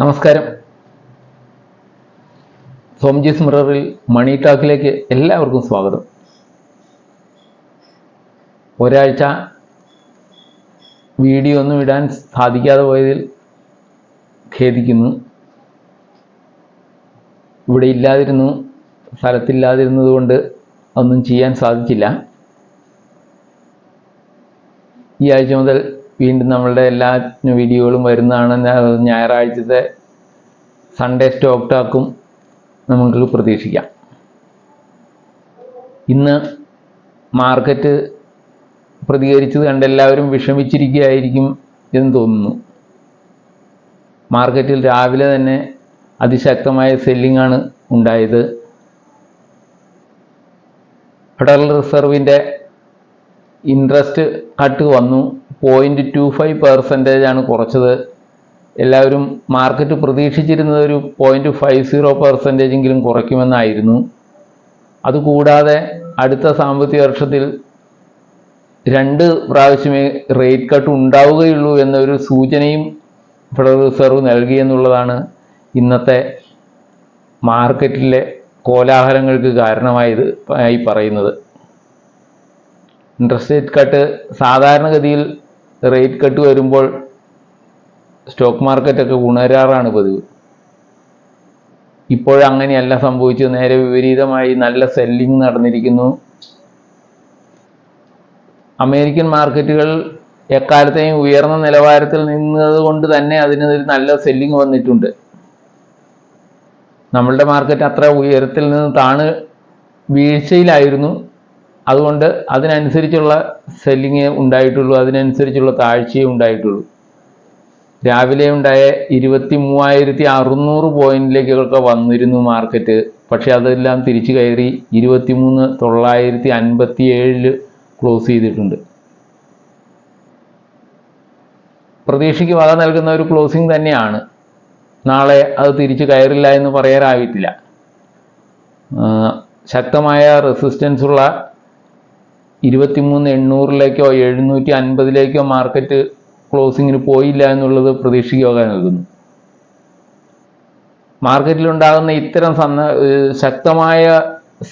നമസ്കാരം. സോംജീസ് മിററിൽ മണി ടോക്കിലേക്ക് എല്ലാവർക്കും സ്വാഗതം. ഒരാഴ്ച വീഡിയോ ഒന്നും ഇടാൻ സാധിക്കാതെ പോയതിൽ ഖേദിക്കുന്നു. ഇവിടെ ഇല്ലാതിരുന്നു, സ്ഥലത്തില്ലാതിരുന്നത് കൊണ്ട് ഒന്നും ചെയ്യാൻ സാധിച്ചില്ല. ഈ ആഴ്ച മുതൽ വീണ്ടും നമ്മളുടെ എല്ലാ വീഡിയോകളും വരുന്നതാണ്. ഞായറാഴ്ചത്തെ സൺഡേ സ്റ്റോക്ക് ടോക്കും നമുക്ക് പ്രതീക്ഷിക്കാം. ഇന്ന് മാർക്കറ്റ് പ്രതികരിച്ചത് കണ്ട് എല്ലാവരും വിഷമിച്ചിരിക്കുകയായിരിക്കും എന്ന് തോന്നുന്നു. മാർക്കറ്റിൽ രാവിലെ തന്നെ അതിശക്തമായ സെല്ലിംഗ് ആണ് ഉണ്ടായത്. ഫെഡറൽ റിസർവിൻ്റെ ഇൻട്രസ്റ്റ് കട്ട് വന്നു. 0.25% കുറച്ചത്. എല്ലാവരും മാർക്കറ്റ് പ്രതീക്ഷിച്ചിരുന്നത് ഒരു 0.50% കുറയ്ക്കുമെന്നായിരുന്നു. അതുകൂടാതെ അടുത്ത സാമ്പത്തിക വർഷത്തിൽ 2 പ്രാവശ്യമേ റേറ്റ് കട്ട് ഉണ്ടാവുകയുള്ളൂ എന്നൊരു സൂചനയും ഫെഡറൽ റിസർവ് നൽകിയെന്നുള്ളതാണ് ഇന്നത്തെ മാർക്കറ്റിലെ കോലാഹലങ്ങൾക്ക് കാരണമായി പറയുന്നത്. ഇൻട്രസ്റ്റ് റേറ്റ് കട്ട്, സാധാരണഗതിയിൽ റേറ്റ് കട്ട് വരുമ്പോൾ സ്റ്റോക്ക് മാർക്കറ്റൊക്കെ ഉണരാറാണ് പതിവ്. ഇപ്പോഴങ്ങനെയല്ല സംഭവിച്ചത്. നേരെ വിപരീതമായി നല്ല സെല്ലിംഗ് നടന്നിരിക്കുന്നു. അമേരിക്കൻ മാർക്കറ്റുകൾ എക്കാലത്തെയും ഉയർന്ന നിലവാരത്തിൽ നിന്നതുകൊണ്ട് തന്നെ അതിനൊരു നല്ല സെല്ലിംഗ് വന്നിട്ടുണ്ട്. നമ്മളുടെ മാർക്കറ്റ് അത്ര ഉയരത്തിൽ നിന്ന് താണ് വീഴ്ചയിലായിരുന്നു. അതുകൊണ്ട് അതിനനുസരിച്ചുള്ള സെല്ലിങ് ഉണ്ടായിട്ടുള്ളൂ, അതിനനുസരിച്ചുള്ള താഴ്ചയേ ഉണ്ടായിട്ടുള്ളൂ. രാവിലെ ഉണ്ടായ 23,600 പോയിന്റിലേക്കൊക്കെ വന്നിരുന്നു മാർക്കറ്റ്. പക്ഷെ അതെല്ലാം തിരിച്ചു കയറി 23,957 ക്ലോസ് ചെയ്തിട്ടുണ്ട്. പ്രതീക്ഷയ്ക്ക് വക നൽകുന്ന ഒരു ക്ലോസിംഗ് തന്നെയാണ്. നാളെ അത് തിരിച്ചു കയറില്ല എന്ന് പറയാനായിട്ടില്ല. ശക്തമായ റെസിസ്റ്റൻസ് ഉള്ള 23,800 750 മാർക്കറ്റ് ക്ലോസിങ്ങിന് പോയില്ല എന്നുള്ളത് പ്രതീക്ഷയ്ക്ക് വക നൽകുന്നു. മാർക്കറ്റിലുണ്ടാകുന്ന ഇത്തരം ശക്തമായ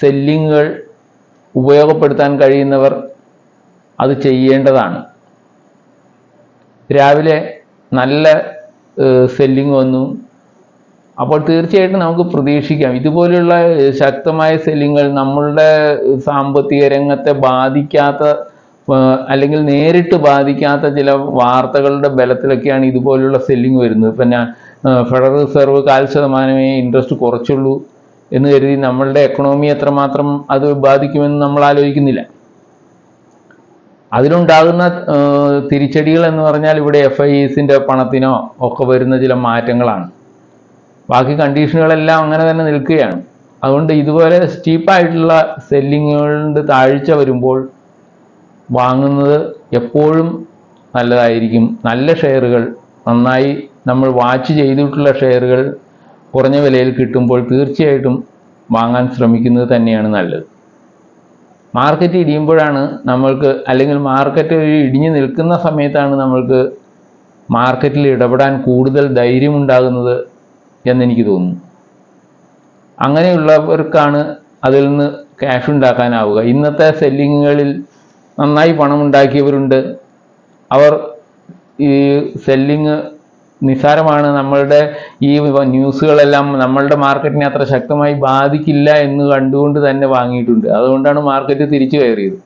സെല്ലിങ്ങുകൾ ഉപയോഗപ്പെടുത്താൻ കഴിയുന്നവർ അത് ചെയ്യേണ്ടതാണ്. രാവിലെ നല്ല സെല്ലിങ് വന്നു. അപ്പോൾ തീർച്ചയായിട്ടും നമുക്ക് പ്രതീക്ഷിക്കാം ഇതുപോലെയുള്ള ശക്തമായ സെല്ലിങ്ങുകൾ നമ്മളുടെ സാമ്പത്തിക രംഗത്തെ ബാധിക്കാത്ത, അല്ലെങ്കിൽ നേരിട്ട് ബാധിക്കാത്ത ചില വാർത്തകളുടെ ബലത്തിലൊക്കെയാണ് ഇതുപോലുള്ള സെല്ലിങ് വരുന്നത്. ഇപ്പം ഫെഡറൽ റിസർവ് 0.5% ഇൻട്രസ്റ്റ് കുറച്ചുള്ളൂ എന്ന് കരുതി നമ്മളുടെ എക്കണോമി എത്രമാത്രം അത് ബാധിക്കുമെന്ന് നമ്മൾ ആലോചിക്കുന്നില്ല. അതിലുണ്ടാകുന്ന തിരിച്ചടികൾ എന്ന് പറഞ്ഞാൽ ഇവിടെ FIIസിൻ്റെ പണത്തിനോ ഒക്കെ വരുന്ന ചില മാറ്റങ്ങളാണ്. ബാക്കി കണ്ടീഷനുകളെല്ലാം അങ്ങനെ തന്നെ നിൽക്കുകയാണ്. അതുകൊണ്ട് ഇതുപോലെ സ്റ്റീപ്പായിട്ടുള്ള സെല്ലിങ്ങുകളുടെ താഴ്ച വരുമ്പോൾ വാങ്ങുന്നത് എപ്പോഴും നല്ലതായിരിക്കും. നല്ല ഷെയറുകൾ, നന്നായി നമ്മൾ വാച്ച് ചെയ്തിട്ടുള്ള ഷെയറുകൾ കുറഞ്ഞ വിലയിൽ കിട്ടുമ്പോൾ തീർച്ചയായിട്ടും വാങ്ങാൻ ശ്രമിക്കുന്നത് തന്നെയാണ് നല്ലത്. മാർക്കറ്റ് ഇടിയുമ്പോഴാണ് നമ്മൾക്ക്, അല്ലെങ്കിൽ മാർക്കറ്റ് ഇടിഞ്ഞു നിൽക്കുന്ന സമയത്താണ് നമ്മൾക്ക് മാർക്കറ്റിൽ ഇടപെടാൻ കൂടുതൽ ധൈര്യമുണ്ടാകുന്നത് എന്നെനിക്ക് തോന്നുന്നു. അങ്ങനെയുള്ളവർക്കാണ് അതിൽ നിന്ന് ക്യാഷ് ഉണ്ടാക്കാനാവുക. ഇന്നത്തെ സെല്ലിങ്ങുകളിൽ നന്നായി പണം ഉണ്ടാക്കിയവരുണ്ട്. അവർ ഈ സെല്ലിങ് നിസ്സാരമാണ്, നമ്മളുടെ ഈ ന്യൂസുകളെല്ലാം നമ്മളുടെ മാർക്കറ്റിനെ അത്ര ശക്തമായി ബാധിക്കില്ല എന്ന് കണ്ടുകൊണ്ട് തന്നെ വാങ്ങിയിട്ടുണ്ട്. അതുകൊണ്ടാണ് മാർക്കറ്റ് തിരിച്ചു കയറിയത്.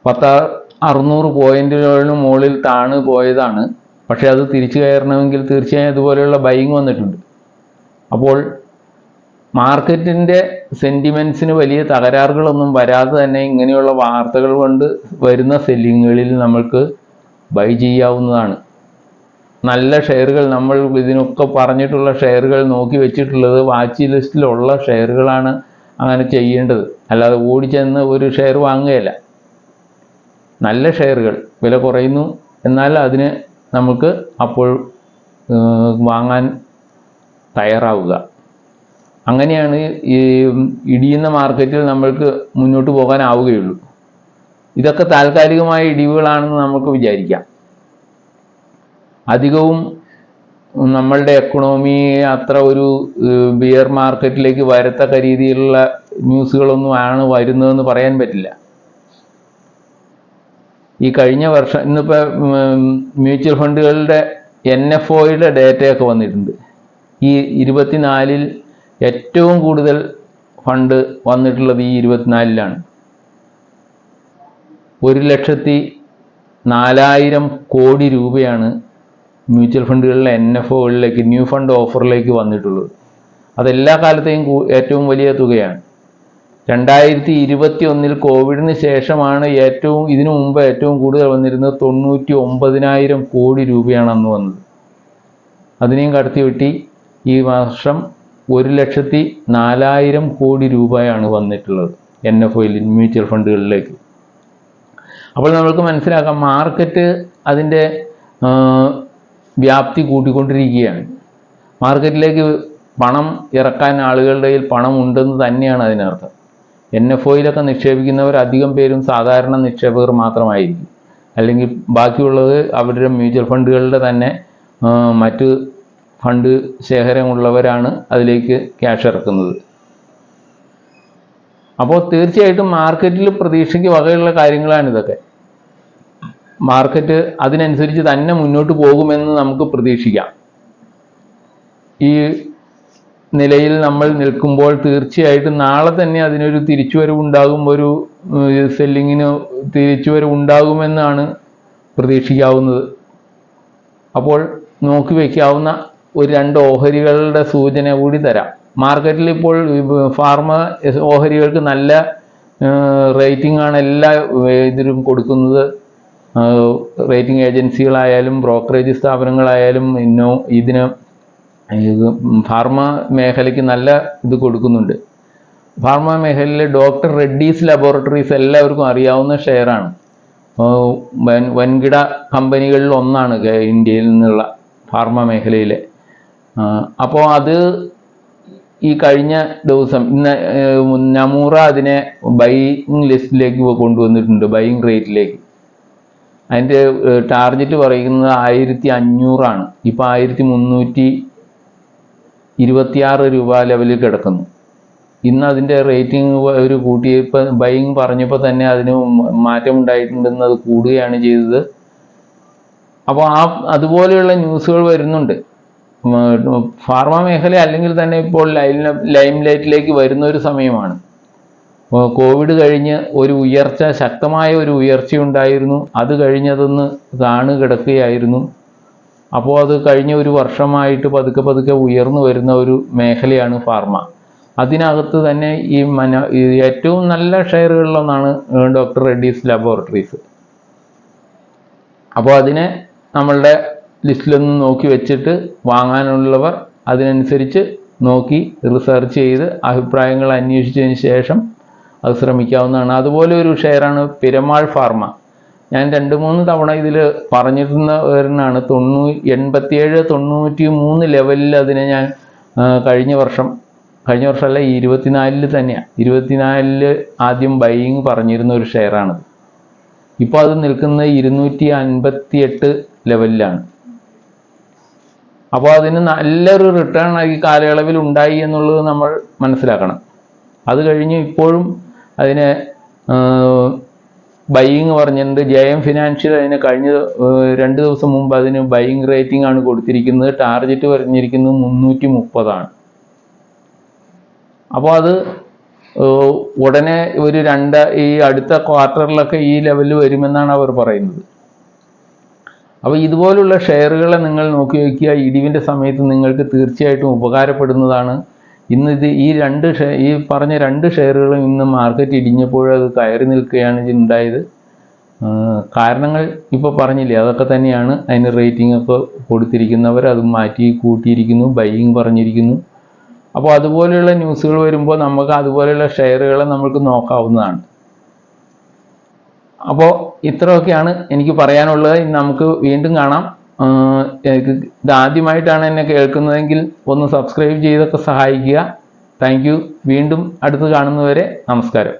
10,600 പോയിന്റുകളിന് മുകളിൽ താണ് പോയതാണ്. പക്ഷെ അത് തിരിച്ചു കയറണമെങ്കിൽ തീർച്ചയായും അതുപോലെയുള്ള ബൈങ് വന്നിട്ടുണ്ട്. അപ്പോൾ മാർക്കറ്റിൻ്റെ സെൻറ്റിമെൻറ്റ്സിന് വലിയ തകരാറുകളൊന്നും വരാതെ തന്നെ ഇങ്ങനെയുള്ള വാർത്തകൾ കൊണ്ട് വരുന്ന സെല്ലിങ്ങുകളിൽ നമ്മൾക്ക് ബൈ ചെയ്യാവുന്നതാണ്. നല്ല ഷെയറുകൾ, നമ്മൾ ഇതിനൊക്കെ പറഞ്ഞിട്ടുള്ള ഷെയറുകൾ നോക്കി വെച്ചിട്ടുള്ളത് വാച്ച് ലിസ്റ്റിലുള്ള ഷെയറുകളാണ് അങ്ങനെ ചെയ്യേണ്ടത്. അല്ലാതെ ഓടിച്ചെന്ന് ഒരു ഷെയർ വാങ്ങുകയല്ല. നല്ല ഷെയറുകൾ വില കുറയുന്നു എന്നാൽ അതിന് നമുക്ക് അപ്പോൾ വാങ്ങാൻ തയ്യാറാവുക. അങ്ങനെയാണ് ഈ ഇടിയുന്ന മാർക്കറ്റിൽ നമ്മൾക്ക് മുന്നോട്ട് പോകാനാവുകയുള്ളൂ. ഇതൊക്കെ താൽക്കാലികമായ ഇടിവുകളാണെന്ന് നമുക്ക് വിചാരിക്കാം. അധികവും നമ്മളുടെ എക്കണോമി അത്ര ഒരു ബിയർ മാർക്കറ്റിലേക്ക് വരത്തക്ക രീതിയിലുള്ള ന്യൂസുകളൊന്നും ആണ് വരുന്നതെന്ന് പറയാൻ പറ്റില്ല. ഈ കഴിഞ്ഞ വർഷം ഇന്നിപ്പോൾ മ്യൂച്വൽ ഫണ്ടുകളുടെ NFOയുടെ ഡേറ്റയൊക്കെ വന്നിട്ടുണ്ട്. ഈ 24-ൽ ഏറ്റവും കൂടുതൽ ഫണ്ട് വന്നിട്ടുള്ളത് ഈ 24-ലാണ്. 1,04,000 കോടി രൂപയാണ് മ്യൂച്വൽ ഫണ്ടുകളിലെ NFOകളിലേക്ക് ന്യൂ ഫണ്ട് ഓഫറിലേക്ക് വന്നിട്ടുള്ളത്. അതെല്ലാ കാലത്തെയും ഏറ്റവും വലിയ തുകയാണ്. 2021-ൽ കോവിഡിന് ശേഷമാണ് ഇതിനു മുമ്പ് ഏറ്റവും കൂടുതൽ വന്നിരുന്നത് 99,000 കോടി രൂപയാണ് അന്ന് വന്നത്. അതിനെയും കടത്തി വെട്ടി ഈ വർഷം 1,04,000 കോടി രൂപയാണ് വന്നിട്ടുള്ളത് NFOയിൽ മ്യൂച്വൽ ഫണ്ടുകളിലേക്ക്. അപ്പോൾ നമുക്ക് മനസ്സിലാക്കാം മാർക്കറ്റ് അതിൻ്റെ വ്യാപ്തി കൂട്ടിക്കൊണ്ടിരിക്കുകയാണ്. മാർക്കറ്റിലേക്ക് പണം ഇറക്കാൻ ആളുകളുടെ കയ്യിൽ പണം ഉണ്ടെന്ന് തന്നെയാണ് അതിനർത്ഥം. NFOയിലൊക്കെ നിക്ഷേപിക്കുന്നവർ അധികം പേരും സാധാരണ നിക്ഷേപകർ മാത്രമായിരിക്കും. അല്ലെങ്കിൽ ബാക്കിയുള്ളത് അവരുടെ മ്യൂച്വൽ ഫണ്ടുകളുടെ തന്നെ മറ്റ് ഫണ്ട് ശേഖരമുള്ളവരാണ് അതിലേക്ക് ക്യാഷ് ഇറക്കുന്നത്. അപ്പോൾ തീർച്ചയായിട്ടും മാർക്കറ്റിൽ പ്രതീക്ഷയ്ക്ക് വകയുള്ള കാര്യങ്ങളാണിതൊക്കെ. മാർക്കറ്റ് അതിനനുസരിച്ച് തന്നെ മുന്നോട്ട് പോകുമെന്ന് നമുക്ക് പ്രതീക്ഷിക്കാം. ഈ നിലയിൽ നമ്മൾ നിൽക്കുമ്പോൾ തീർച്ചയായിട്ടും നാളെ തന്നെ അതിനൊരു തിരിച്ചുവരവുണ്ടാകും, ഒരു സെല്ലിങ്ങിന് തിരിച്ചുവരവുണ്ടാകുമെന്നാണ് പ്രതീക്ഷിക്കാവുന്നത്. അപ്പോൾ നോക്കി വയ്ക്കാവുന്ന ഒരു 2 ഓഹരികളുടെ സൂചന കൂടി തരാം. മാർക്കറ്റിൽ ഇപ്പോൾ ഫാർമ ഓഹരികൾക്ക് നല്ല റേറ്റിംഗ് ആണ് എല്ലാ ഇതിലും കൊടുക്കുന്നത്. റേറ്റിംഗ് ഏജൻസികളായാലും ബ്രോക്കറേജ് സ്ഥാപനങ്ങളായാലും ഇതിന് ഫാർമ മേഖലയ്ക്ക് നല്ല ഇത് കൊടുക്കുന്നുണ്ട്. ഫാർമ മേഖലയിലെ ഡോക്ടർ റെഡ്ഡീസ് ലബോറട്ടറീസ് എല്ലാവർക്കും അറിയാവുന്ന ഷെയറാണ്. വൻകിട കമ്പനികളിൽ ഒന്നാണ് ഇന്ത്യയിൽ നിന്നുള്ള ഫാർമ മേഖലയിലെ. അപ്പോൾ അത് ഈ കഴിഞ്ഞ ദിവസം നമൂറ അതിനെ ബൈയിങ് ലിസ്റ്റിലേക്ക് കൊണ്ടുവന്നിട്ടുണ്ട്, ബൈയിങ് റേറ്റിലേക്ക്. അതിൻ്റെ ടാർഗറ്റ് പറയുന്നത് 1,500 ഇപ്പോൾ 1,326 രൂപ ലെവലിൽ കിടക്കുന്നു. ഇന്ന് അതിൻ്റെ റേറ്റിംഗ് ഒരു കൂട്ടിയപ്പോൾ ബൈയിങ് പറഞ്ഞപ്പോൾ തന്നെ അതിന് മാറ്റമുണ്ടായിട്ടുണ്ടെന്ന്, അത് കൂടുകയാണ് ചെയ്തത്. അപ്പോൾ അതുപോലെയുള്ള ന്യൂസുകൾ വരുന്നുണ്ട്. ഫാർമ മേഖല അല്ലെങ്കിൽ തന്നെ ഇപ്പോൾ ലൈം ലൈറ്റിലേക്ക് വരുന്ന ഒരു സമയമാണ്. കോവിഡ് കഴിഞ്ഞ് ഒരു ഉയർച്ച, ശക്തമായ ഒരു ഉയർച്ചയുണ്ടായിരുന്നു. അത് കഴിഞ്ഞതൊന്ന് താണു കിടക്കുകയായിരുന്നു. അപ്പോൾ അത് കഴിഞ്ഞ ഒരു വർഷമായിട്ട് പതുക്കെ പതുക്കെ ഉയർന്നു വരുന്ന ഒരു മേഖലയാണ് ഫാർമ. അതിനകത്ത് തന്നെ ഈ ഏറ്റവും നല്ല ഷെയറുകളിലൊന്നാണ് ഡോക്ടർ റെഡ്ഡീസ് ലബോറട്ടറീസ്. അപ്പോൾ അതിനെ നമ്മളുടെ ലിസ്റ്റിലൊന്ന് നോക്കി വെച്ചിട്ട് വാങ്ങാനുള്ളവർ അതിനനുസരിച്ച് നോക്കി റിസർച്ച് ചെയ്ത് അഭിപ്രായങ്ങൾ അന്വേഷിച്ചതിന് ശേഷം അത് ശ്രമിക്കാവുന്നതാണ്. അതുപോലെ ഒരു ഷെയറാണ് പിരമാൾ ഫാർമ. ഞാൻ 2-3 തവണ ഇതിൽ പറഞ്ഞിരുന്നവരാണ്. 87-93 ലെവലിൽ അതിനെ ഞാൻ കഴിഞ്ഞ വർഷമല്ല, ഈ 24-ൽ തന്നെയാണ്. 24-ൽ ആദ്യം ബൈയിങ് പറഞ്ഞിരുന്ന ഒരു ഷെയറാണ്. ഇപ്പോൾ അത് നിൽക്കുന്നത് 258 ലെവലിലാണ്. അപ്പോൾ അതിന് നല്ലൊരു റിട്ടേൺ ഈ കാലയളവിൽ ഉണ്ടായി എന്നുള്ളത് നമ്മൾ മനസ്സിലാക്കണം. അത് കഴിഞ്ഞ് ഇപ്പോഴും അതിനെ ബൈയിങ് പറഞ്ഞിട്ടുണ്ട്. JM ഫിനാൻഷ്യൽ അതിന് കഴിഞ്ഞ 2 ദിവസം മുമ്പ് അതിന് ബൈയിങ് റേറ്റിംഗ് ആണ് കൊടുത്തിരിക്കുന്നത്. ടാർഗറ്റ് പറഞ്ഞിരിക്കുന്നത് 330. അപ്പോൾ അത് ഉടനെ ഈ അടുത്ത ക്വാർട്ടറിലൊക്കെ ഈ ലെവലിൽ വരുമെന്നാണ് അവർ പറയുന്നത്. അപ്പോൾ ഇതുപോലുള്ള ഷെയറുകളെ നിങ്ങൾ നോക്കി വയ്ക്കുക. ഇടിവിൻ്റെ സമയത്ത് നിങ്ങൾക്ക് തീർച്ചയായിട്ടും ഉപകാരപ്പെടുന്നതാണ്. ഇന്ന് ഈ പറഞ്ഞ 2 ഷെയറുകളും ഇന്ന് മാർക്കറ്റ് ഇടിഞ്ഞപ്പോഴത് കയറി നിൽക്കുകയാണ് ഉണ്ടായത്. കാരണങ്ങൾ ഇപ്പോൾ പറഞ്ഞില്ലേ, അതൊക്കെ തന്നെയാണ്. അതിന് റേറ്റിംഗ് ഒക്കെ കൊടുത്തിരിക്കുന്നവർ അത് മാറ്റി കൂട്ടിയിരിക്കുന്നു, ബൈയിങ് പറഞ്ഞിരിക്കുന്നു. അപ്പോൾ അതുപോലെയുള്ള ന്യൂസുകൾ വരുമ്പോൾ നമുക്ക് അതുപോലെയുള്ള ഷെയറുകളെ നമുക്ക് നോക്കാവുന്നതാണ്. അപ്പോൾ ഇത്രയൊക്കെയാണ് എനിക്ക് പറയാനുള്ളത്. നമുക്ക് വീണ്ടും കാണാം. ഇത് ആദ്യമായിട്ടാണ് എന്നെ കേൾക്കുന്നതെങ്കിൽ ഒന്ന് സബ്സ്ക്രൈബ് ചെയ്തൊക്കെ സഹായിക്കുക. Thank you. വീണ്ടും അടുത്ത് കാണുന്നവരെ നമസ്കാരം.